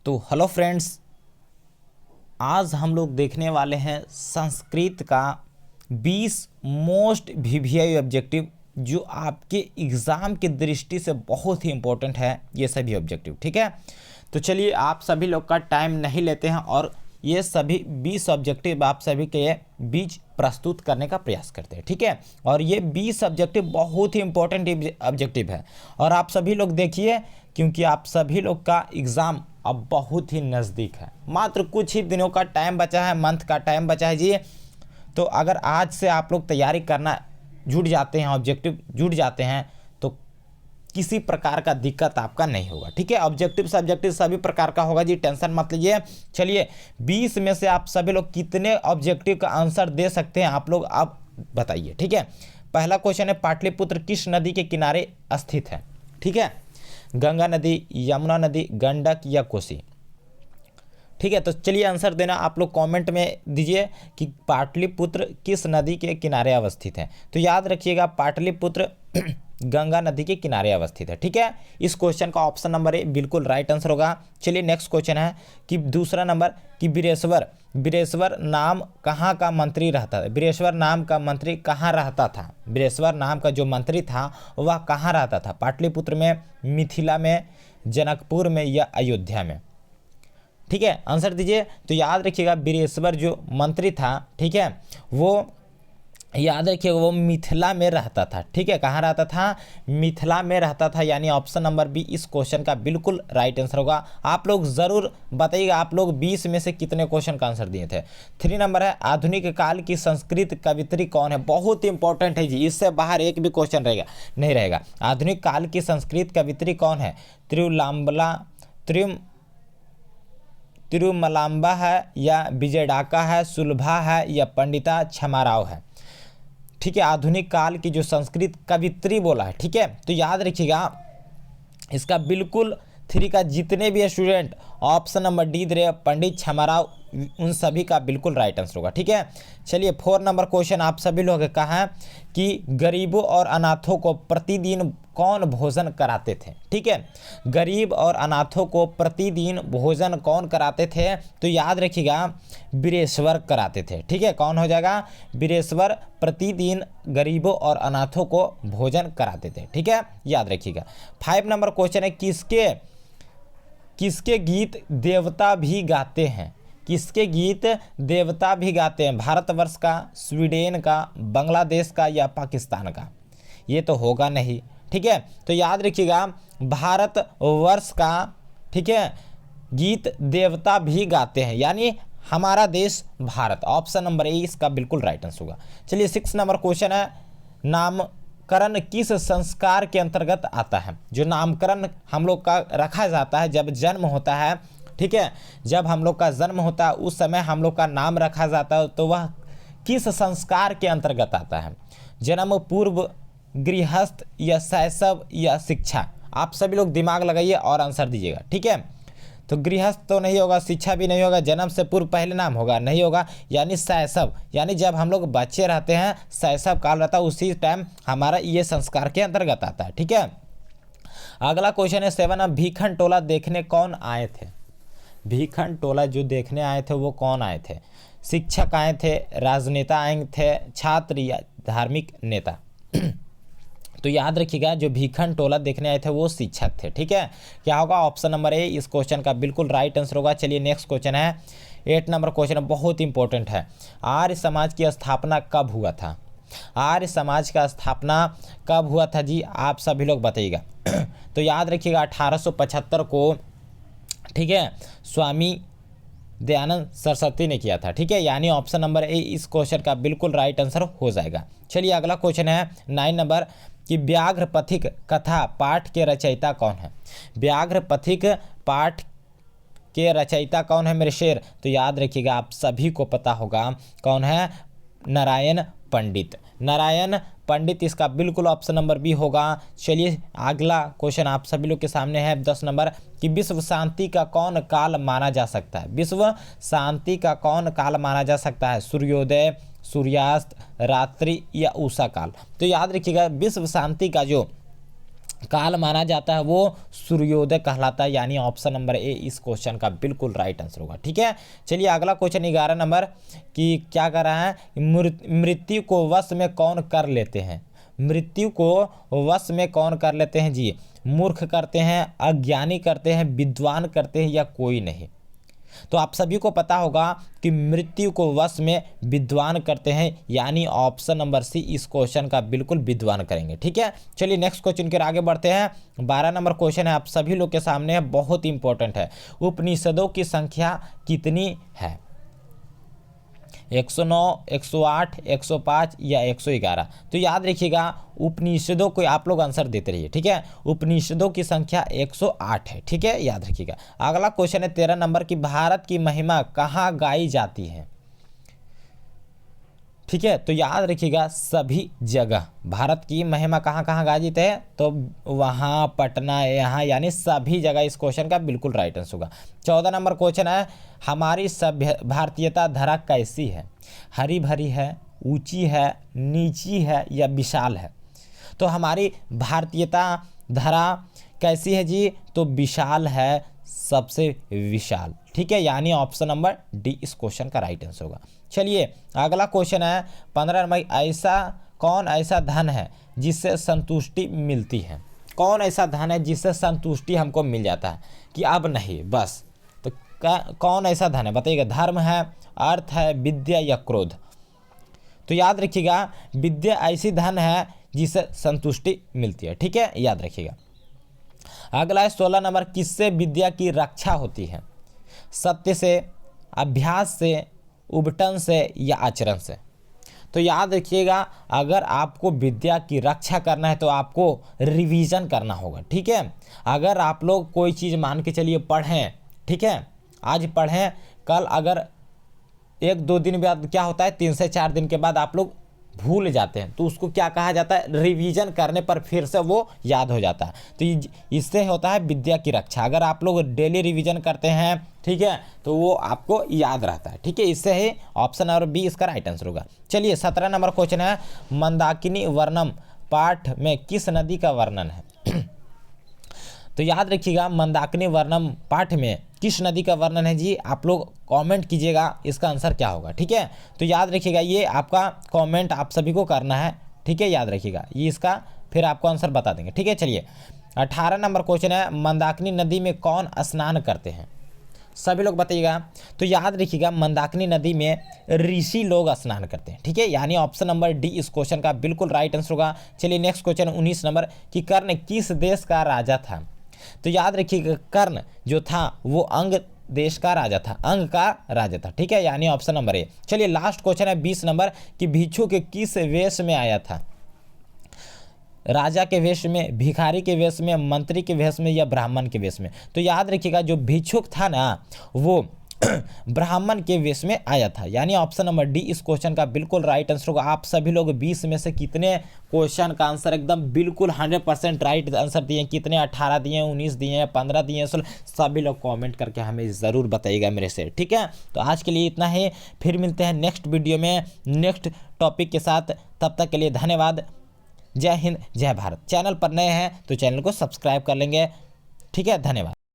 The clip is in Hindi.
तो हेलो फ्रेंड्स, आज हम लोग देखने वाले हैं संस्कृत का 20 मोस्ट वीवीआई ऑब्जेक्टिव जो आपके एग्ज़ाम की दृष्टि से बहुत ही इम्पोर्टेंट है। ये सभी ऑब्जेक्टिव ठीक है। तो चलिए आप सभी लोग का टाइम नहीं लेते हैं और ये सभी 20 ऑब्जेक्टिव आप सभी के बीच प्रस्तुत करने का प्रयास करते हैं ठीक है। और ये 20 ऑब्जेक्टिव बहुत ही इम्पोर्टेंट ऑब्जेक्टिव है और आप सभी लोग देखिए, क्योंकि आप सभी लोग का एग्ज़ाम अब बहुत ही नज़दीक है। मात्र कुछ ही दिनों का टाइम बचा है, मंथ का टाइम बचा है जी। तो अगर आज से आप लोग तैयारी करना जुट जाते हैं, ऑब्जेक्टिव जुट जाते हैं, तो किसी प्रकार का दिक्कत आपका नहीं होगा ठीक है। ऑब्जेक्टिव सब्जेक्टिव सभी प्रकार का होगा जी, टेंशन मत लीजिए। चलिए 20 में से आप सभी लोग कितने ऑब्जेक्टिव का आंसर दे सकते हैं आप लोग आप बताइए ठीक है। पहला क्वेश्चन है, पाटलिपुत्र किस नदी के किनारे स्थित है? ठीक है, गंगा नदी, यमुना नदी, गंडक या कोसी? ठीक है, तो चलिए आंसर देना आप लोग कमेंट में दीजिए कि पाटलिपुत्र किस नदी के किनारे अवस्थित है। तो याद रखिएगा पाटलिपुत्र गंगा नदी के किनारे अवस्थित है ठीक है। इस क्वेश्चन का ऑप्शन नंबर ए बिल्कुल राइट आंसर होगा। चलिए नेक्स्ट क्वेश्चन है कि दूसरा नंबर कि बिरेश्वर नाम कहाँ का मंत्री रहता था? बिरेश्वर नाम का मंत्री कहाँ रहता था? बिरेश्वर नाम का जो मंत्री था वह कहाँ रहता था? पाटलिपुत्र में, मिथिला में, जनकपुर में या अयोध्या में? ठीक है, आंसर दीजिए। तो याद रखिएगा बिरेश्वर जो मंत्री था ठीक है, वो याद रखिएगा वो मिथिला में रहता था ठीक है। कहाँ रहता था? मिथिला में रहता था, यानी ऑप्शन नंबर बी इस क्वेश्चन का बिल्कुल राइट आंसर होगा। आप लोग ज़रूर बताइएगा आप लोग 20 में से कितने क्वेश्चन का आंसर दिए थे। 3 नंबर है, आधुनिक काल की संस्कृत कवित्री कौन है? बहुत इंपॉर्टेंट है जी, इससे बाहर एक भी क्वेश्चन नहीं रहेगा। आधुनिक काल की संस्कृत कवित्री कौन है? तिरुमलांबा है या विजयडाका है, सुलभा है या पंडिता छमाराव है? ठीक है, आधुनिक काल की जो संस्कृत कवित्री बोला है ठीक है। तो याद रखिएगा इसका बिल्कुल 3 का जितने भी स्टूडेंट ऑप्शन नंबर डी दे रहे पंडित छमाराव, उन सभी का बिल्कुल राइट आंसर होगा ठीक है। चलिए 4 नंबर क्वेश्चन आप सभी लोग कहा है कि गरीबों और अनाथों को प्रतिदिन कौन भोजन कराते थे? ठीक है, गरीब और अनाथों को प्रतिदिन भोजन कौन कराते थे? तो याद रखिएगा बिरेश्वर कराते थे ठीक है। कौन हो जाएगा? बिरेश्वर प्रतिदिन गरीबों और अनाथों को भोजन कराते थे ठीक है, याद रखिएगा। 5 नंबर क्वेश्चन है, किसके गीत देवता भी गाते हैं? किसके गीत देवता भी गाते हैं? भारतवर्ष का, स्वीडन का, बांग्लादेश का या पाकिस्तान का? ये तो होगा नहीं ठीक है। तो याद रखिएगा भारतवर्ष का ठीक है गीत देवता भी गाते हैं, यानी हमारा देश भारत। ऑप्शन नंबर ए इसका बिल्कुल राइट आंसर होगा। चलिए 6 नंबर क्वेश्चन है, नामकरण किस संस्कार के अंतर्गत आता है? जो नामकरण हम लोग का रखा जाता है जब जन्म होता है ठीक है, जब हम लोग का जन्म होता है उस समय हम लोग का नाम रखा जाता है, तो वह किस संस्कार के अंतर्गत आता है? जन्म पूर्व, गृहस्थ या शैशव या शिक्षा? आप सभी लोग दिमाग लगाइए और आंसर दीजिएगा ठीक है। तो गृहस्थ तो नहीं होगा, शिक्षा भी नहीं होगा, जन्म से पूर्व पहले नाम होगा नहीं होगा, यानी शैशव, यानी जब हम लोग बच्चे रहते हैं शैशव काल रहता है उसी टाइम हमारा ये संस्कार के अंतर्गत आता है ठीक है। अगला क्वेश्चन है 7, भीखन टोला देखने कौन आए थे? भीखन टोला जो देखने आए थे वो कौन आए थे? शिक्षक आए थे, राजनेता आए थे, छात्र या धार्मिक नेता? तो याद रखिएगा जो भीखन टोला देखने आए थे वो शिक्षक थे ठीक है। क्या होगा? ऑप्शन नंबर ए इस क्वेश्चन का बिल्कुल राइट आंसर होगा। चलिए नेक्स्ट क्वेश्चन है 8 नंबर क्वेश्चन बहुत इंपॉर्टेंट है, आर्य समाज की स्थापना कब हुआ था? आर्य समाज का स्थापना कब हुआ था जी? आप सभी लोग बताइएगा। तो याद रखिएगा 1875 को ठीक है स्वामी दयानंद सरस्वती ने किया था ठीक है, यानी ऑप्शन नंबर ए इस क्वेश्चन का बिल्कुल राइट आंसर हो जाएगा। चलिए अगला क्वेश्चन है 9 नंबर कि व्याघ्र पथिक कथा पाठ के रचयिता कौन है? व्याघ्र पथिक पाठ के रचयिता कौन है मेरे शेर? तो याद रखिएगा आप सभी को पता होगा कौन है, नारायण पंडित। नारायण पंडित इसका बिल्कुल ऑप्शन नंबर बी होगा। चलिए अगला क्वेश्चन आप सभी लोग के सामने है 10 नंबर कि विश्व शांति का कौन काल माना जा सकता है? विश्व शांति का कौन काल माना जा सकता है? सूर्योदय, सूर्यास्त, रात्रि या उषा काल? तो याद रखिएगा विश्व शांति का जो काल माना जाता है वो सूर्योदय कहलाता है, यानी ऑप्शन नंबर ए इस क्वेश्चन का बिल्कुल राइट आंसर होगा। ठीक है, चलिए अगला क्वेश्चन 11 नंबर की क्या कर रहा है, मृत्यु को वश में कौन कर लेते हैं। मृत्यु को वश में कौन कर लेते हैं जी, मूर्ख करते हैं, अज्ञानी करते हैं, विद्वान करते हैं या कोई नहीं। तो आप सभी को पता होगा कि मृत्यु को वश में विद्वान करते हैं, यानी ऑप्शन नंबर सी इस क्वेश्चन का बिल्कुल विद्वान करेंगे। ठीक है, चलिए नेक्स्ट क्वेश्चन के आगे बढ़ते हैं। 12 नंबर क्वेश्चन है, आप सभी लोग के सामने है, बहुत इंपॉर्टेंट है। उपनिषदों की संख्या कितनी है, 109, 108, 105 या 111। तो याद रखिएगा उपनिषदों को आप लोग आंसर देते रहिए। ठीक है, उपनिषदों की संख्या 108 है। ठीक है, याद रखिएगा। अगला क्वेश्चन है 13 नंबर की, भारत की महिमा कहाँ गाई जाती है। ठीक है, तो याद रखिएगा सभी जगह भारत की महिमा कहाँ कहाँ गाई जाती है, तो वहाँ, पटना, यहाँ, यानी सभी जगह इस क्वेश्चन का बिल्कुल राइट आंसर होगा। 14 नंबर क्वेश्चन है, हमारी सभ्य भारतीयता धरा कैसी है, हरी भरी है, ऊंची है, नीची है या विशाल है। तो हमारी भारतीयता धरा कैसी है जी, तो विशाल है, सबसे विशाल। ठीक है, यानी ऑप्शन नंबर डी इस क्वेश्चन का राइट आंसर होगा। चलिए अगला क्वेश्चन है 15 नंबर, कौन ऐसा धन है जिससे संतुष्टि मिलती है। कौन ऐसा धन है जिससे संतुष्टि हमको मिल जाता है कि अब नहीं बस, तो कौन ऐसा धन है बताइएगा। धर्म है, अर्थ है, विद्या या क्रोध। तो याद रखिएगा विद्या ऐसी धन है जिससे संतुष्टि मिलती है। ठीक है, याद रखिएगा। अगला है 16 नंबर, किससे विद्या की रक्षा होती है, सत्य से, अभ्यास से, उबटन से या आचरण से। तो याद रखिएगा अगर आपको विद्या की रक्षा करना है तो आपको रिवीजन करना होगा। ठीक है, अगर आप लोग कोई चीज़ मान के चलिए पढ़ें, ठीक है, आज पढ़ें, कल अगर 1-2 दिन बाद क्या होता है, 3 से 4 दिन के बाद आप लोग भूल जाते हैं, तो उसको क्या कहा जाता है, रिवीजन करने पर फिर से वो याद हो जाता है। तो इससे होता है विद्या की रक्षा। अगर आप लोग डेली रिवीजन करते हैं, ठीक है, तो वो आपको याद रहता है। ठीक है, इससे ही ऑप्शन नंबर बी इसका राइट आंसर होगा। चलिए 17 नंबर क्वेश्चन है, मंदाकिनी वर्णम पाठ में किस नदी का वर्णन है। तो याद रखिएगा मंदाकिनी वर्णम पाठ में किस नदी का वर्णन है जी, आप लोग कमेंट कीजिएगा इसका आंसर क्या होगा। ठीक है, तो याद रखिएगा ये आपका कमेंट आप सभी को करना है। ठीक है, याद रखिएगा ये इसका फिर आपको आंसर बता देंगे। ठीक है, चलिए 18 नंबर क्वेश्चन है, मंदाकिनी नदी में कौन स्नान करते हैं, सभी लोग बताइएगा। तो याद रखिएगा मंदाकिनी नदी में ऋषि लोग स्नान करते हैं। ठीक है, यानी ऑप्शन नंबर डी इस क्वेश्चन का बिल्कुल राइट आंसर होगा। चलिए नेक्स्ट क्वेश्चन 19 नंबर कि कर्ण किस देश का राजा था। तो याद रखिएगा कर्ण जो था वो अंग देश का राजा था, अंग का राजा था। ठीक है, यानी ऑप्शन नंबर ए। चलिए लास्ट क्वेश्चन है 20 नंबर कि भिक्षु के किस वेश में आया था, राजा के वेश में, भिखारी के वेश में, मंत्री के वेश में या ब्राह्मण के वेश में। तो याद रखिएगा जो भिक्षुक था ना वो ब्राह्मण के वेश में आया था, यानी ऑप्शन नंबर डी इस क्वेश्चन का बिल्कुल राइट आंसर होगा। आप सभी लोग 20 में से कितने क्वेश्चन का आंसर एकदम बिल्कुल 100% राइट आंसर दिए, कितने 18 दिए, 19 दिए, 15 दिए, सभी लोग कमेंट करके हमें ज़रूर बताइएगा मेरे से। ठीक है, तो आज के लिए इतना ही, फिर मिलते हैं नेक्स्ट वीडियो में नेक्स्ट टॉपिक के साथ। तब तक के लिए धन्यवाद। जय हिंद, जय भारत। चैनल पर नए हैं तो चैनल को सब्सक्राइब कर लेंगे। ठीक है, धन्यवाद।